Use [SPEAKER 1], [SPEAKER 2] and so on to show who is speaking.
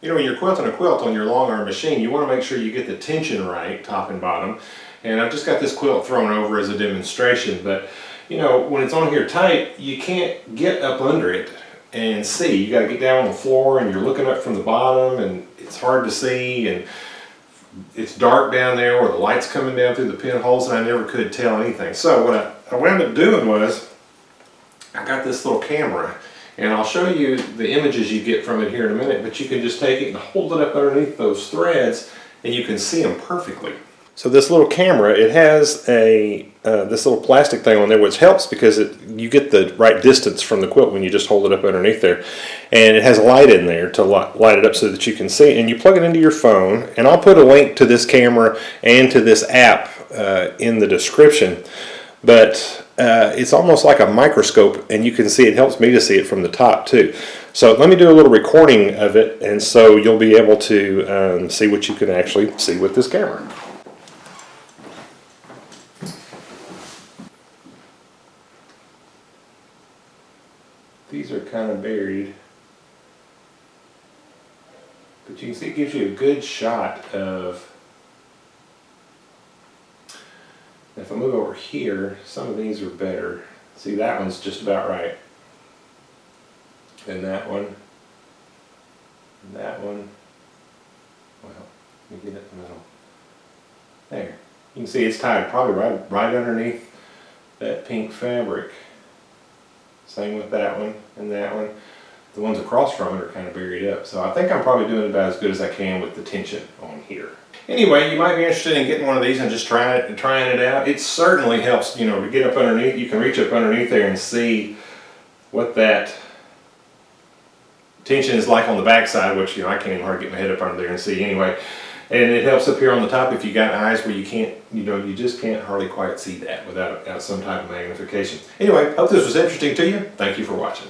[SPEAKER 1] You know, when you're quilting a quilt on your long arm machine, you want to make sure you get the tension right, top and bottom. And I've just got this quilt thrown over as a demonstration, but you know, when it's on here tight, you can't get up under it and see. You got to get down on the floor and you're looking up from the bottom and it's hard to see and it's dark down there where the light's coming down through the pinholes and I never could tell anything. So what I wound up doing was I got this little camera, and I'll show you the images you get from it here in a minute, but you can just take it and hold it up underneath those threads and you can see them perfectly. So this little camera, it has a this little plastic thing on there, which helps because you get the right distance from the quilt when you just hold it up underneath there. And it has a light in there to light it up so that you can see. And you plug it into your phone, and I'll put a link to this camera and to this app in the description. But it's almost like a microscope, and you can see it helps me to see it from the top too. So let me do a little recording of it, and so you'll be able to see what you can actually see with this camera. These are kind of buried, but you can see it gives you a good shot of. If I move over here, some of these are better. See, that one's just about right. And that one. And that one. Well, let me get it in the middle. There. You can see it's tied probably right underneath that pink fabric. Same with that one and that one. The ones across from it are kind of buried up. So I think I'm probably doing about as good as I can with the tension on here. Anyway, you might be interested in getting one of these and just trying it out. It certainly helps, you know, to get up underneath. You can reach up underneath there and see what that tension is like on the back side, which, you know, I can't even hardly get my head up under there and see anyway. And it helps up here on the top if you got eyes where you can't, you know, you just can't hardly quite see that without some type of magnification. Anyway, hope this was interesting to you. Thank you for watching.